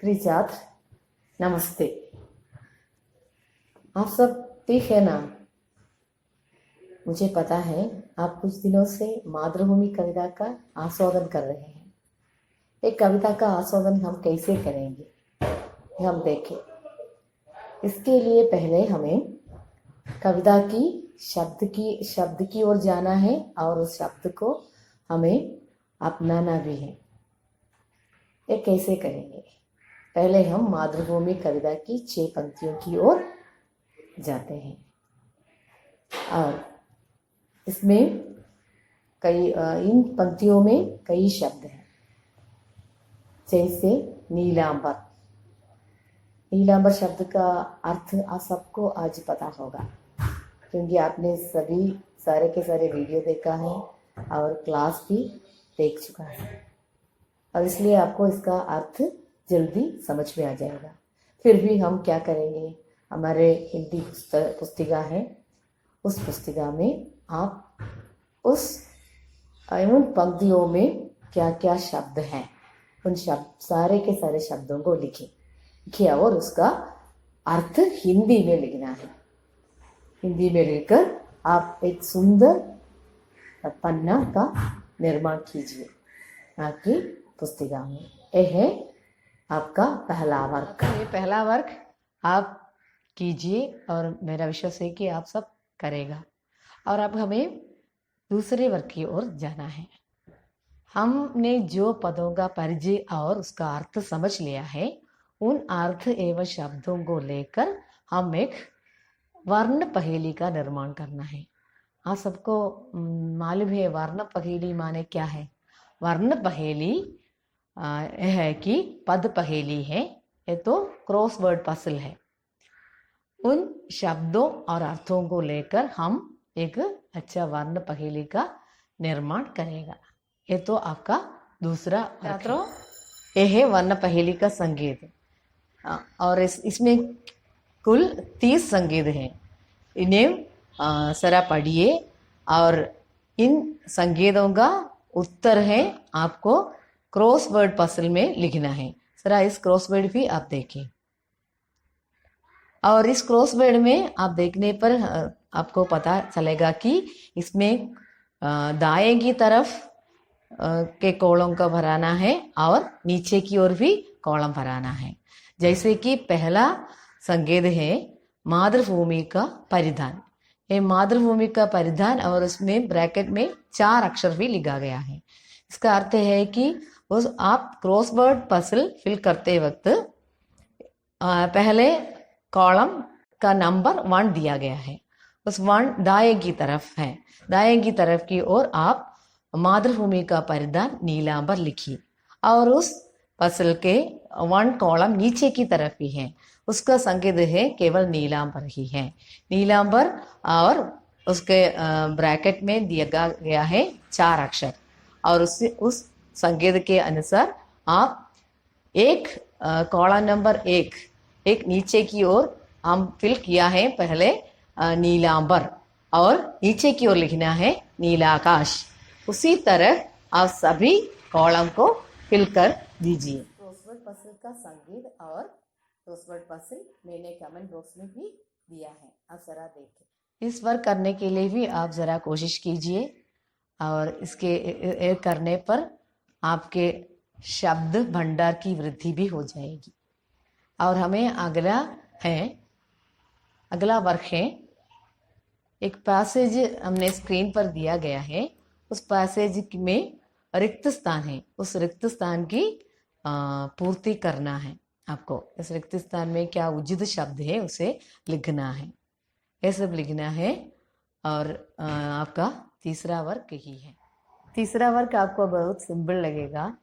प्रिय छात्र, नमस्ते। आप सब ठीक है ना? मुझे पता है आप कुछ दिनों से मातृभूमि कविता का आस्वादन कर रहे हैं। एक कविता का आस्वादन हम कैसे करेंगे, ये हम देखें। इसके लिए पहले हमें कविता की शब्द की ओर जाना है और उस शब्द को हमें अपनाना भी है। ये कैसे करेंगे? पहले हम मातृभूमि कविता की 6 पंक्तियों की ओर जाते हैं और इसमें इन पंक्तियों में कई शब्द हैं, जैसे नीलांबर। नीलांबर शब्द का अर्थ आप सबको आज पता होगा, क्योंकि आपने सारे के सारे वीडियो देखा है और क्लास भी देख चुका है, और इसलिए आपको इसका अर्थ जल्दी समझ में आ जाएगा। फिर भी हम क्या करेंगे, हमारे हिंदी पुस्तिका है, उस पुस्तिका में आप उन पंक्तियों में क्या क्या शब्द हैं, उन सारे के सारे शब्दों को लिखिए और उसका अर्थ हिंदी में लिखना है। हिंदी में लिखकर आप एक सुंदर पन्ना का निर्माण कीजिए आपकी पुस्तिका में। यह है आपका पहला वर्ग। ये पहला वर्ग आप कीजिए और मेरा विश्वास है कि आप सब करेगा। और अब हमें दूसरे वर्ग की ओर जाना है। हमने जो पदों का परिचय और उसका अर्थ समझ लिया है, उन अर्थ एवं शब्दों को लेकर हम एक वर्ण पहेली का निर्माण करना है। आप सबको मालूम है वर्ण पहेली माने क्या है? वर्ण पहेली यह है कि पद पहेली है, ये तो क्रॉस वर्ड पजल है। उन शब्दों और अर्थों को लेकर हम एक अच्छा वर्ण पहेली का निर्माण करेगा। ये तो आपका दूसरा छात्रों, यह है वर्ण पहेली का संगीत। और इसमें कुल 30 संगीत हैं। इन्हें जरा पढ़िए और इन संगीतों का उत्तर है आपको क्रॉस वर्ड पजल में लिखना है। जरा इस क्रॉस वर्ड भी आप देखें, और इस क्रॉस वर्ड में आप देखने पर आपको पता चलेगा कि इसमें दाएं की तरफ के कॉलम का भराना है और नीचे की ओर भी कॉलम भराना है। जैसे कि पहला संकेत है मातृभूमि का परिधान। ये मातृभूमि का परिधान और उसमें ब्रैकेट में 4 अक्षर भी लिखा गया है। इसका अर्थ है कि उस आप क्रॉसवर्ड पजल फिल करते वक्त पहले कॉलम का नंबर 1 दिया गया है, उस 1 दाएं की तरफ है। दाएं की तरफ की ओर आप मातृभूमि का परिधान नीलांबर लिखिए और उस पजल के 1 कॉलम नीचे की तरफ ही है, उसका संकेत है केवल नीलांबर ही है। नीलांबर और उसके ब्रैकेट में दिया गया है 4 अक्षर, और उस संकेत के अनुसार आप एक कॉलम नंबर 1 नीचे की ओर हम फिल किया है पहले नीलांबर, और नीचे की ओर लिखना है नीलाकाश। उसी तरह आप सभी कॉलम को फिल कर दीजिए। क्रॉसवर्ड पजल का संगीत और क्रॉसवर्ड पजल मैंने कमेंट बॉक्स में भी दिया है, आप जरा देखें। इस वर्क करने के लिए भी आप जरा कोशिश कीजिए, और इसके करने पर आपके शब्द भंडार की वृद्धि भी हो जाएगी। और हमें अगला वर्क है, एक पैसेज हमने स्क्रीन पर दिया गया है। उस पैसेज में रिक्त स्थान है, उस रिक्त स्थान की पूर्ति करना है आपको। इस रिक्त स्थान में क्या उचित शब्द है उसे लिखना है, ये सब लिखना है। और आपका तीसरा वर्क यही है। तीसरा वर्क आपको बहुत सिंपल लगेगा।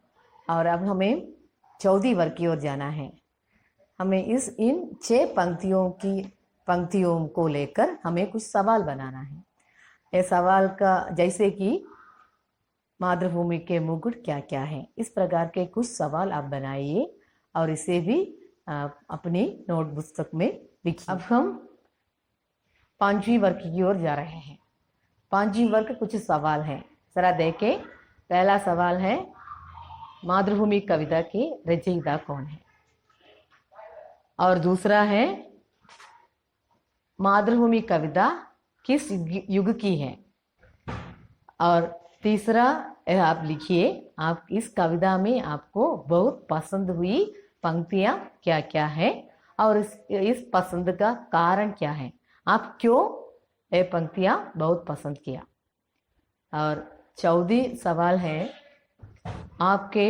और अब हमें चौथी वर्क की ओर जाना है। हमें इन 6 पंक्तियों को लेकर हमें कुछ सवाल बनाना है। ये सवाल का जैसे कि मातृभूमि के मुकुट क्या क्या है, इस प्रकार के कुछ सवाल आप बनाइए और इसे भी अपनी नोट पुस्तक में लिखिए। अब हम 5वीं वर्ग की ओर जा रहे हैं। 5वीं वर्ग कुछ सवाल हैं, जरा देखें। पहला सवाल है मातृभूमि कविता के रचयिता कौन है? और दूसरा है मातृभूमि कविता किस युग की है। और तीसरा आप लिखिए, आप इस कविता में आपको बहुत पसंद हुई पंक्तियां क्या क्या है और इस पसंद का कारण क्या है, आप क्यों ये पंक्तियां बहुत पसंद किया। और चौथी सवाल है, आपके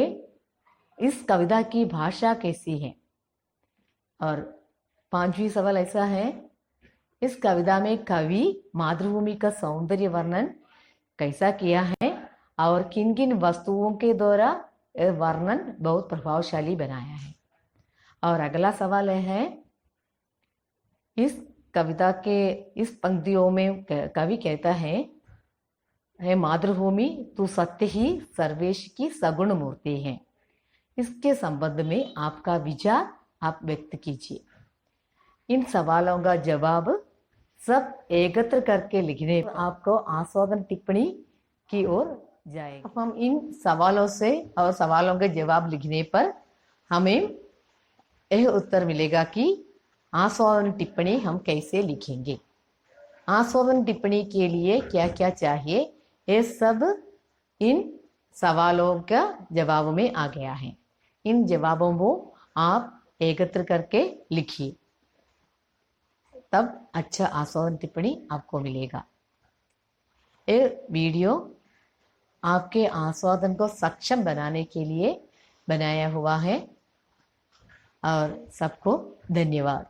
इस कविता की भाषा कैसी है। और पांचवी सवाल ऐसा है, इस कविता में कवि मातृभूमि का सौंदर्य वर्णन कैसा किया है और किन किन वस्तुओं के द्वारा वर्णन बहुत प्रभावशाली बनाया है। और अगला सवाल है, इस कविता के इस पंक्तियों में कवि कहता है मातृभूमि तू सत्य ही सर्वेश की सगुण मूर्ति है। इसके संबंध में आपका विचार आप व्यक्त कीजिए। इन सवालों का जवाब सब एकत्र करके लिखने पर आपको आस्वादन टिप्पणी की ओर जाएगा। अब हम इन सवालों से और सवालों के जवाब लिखने पर हमें यह उत्तर मिलेगा कि आस्वादन टिप्पणी हम कैसे लिखेंगे। आस्वादन टिप्पणी के लिए क्या क्या चाहिए, ये सब इन सवालों का जवाब में आ गया है। इन जवाबों को आप एकत्र करके लिखिए, तब अच्छा आस्वादन टिप्पणी आपको मिलेगा। ये वीडियो आपके आस्वादन को सक्षम बनाने के लिए बनाया हुआ है। और सबको धन्यवाद।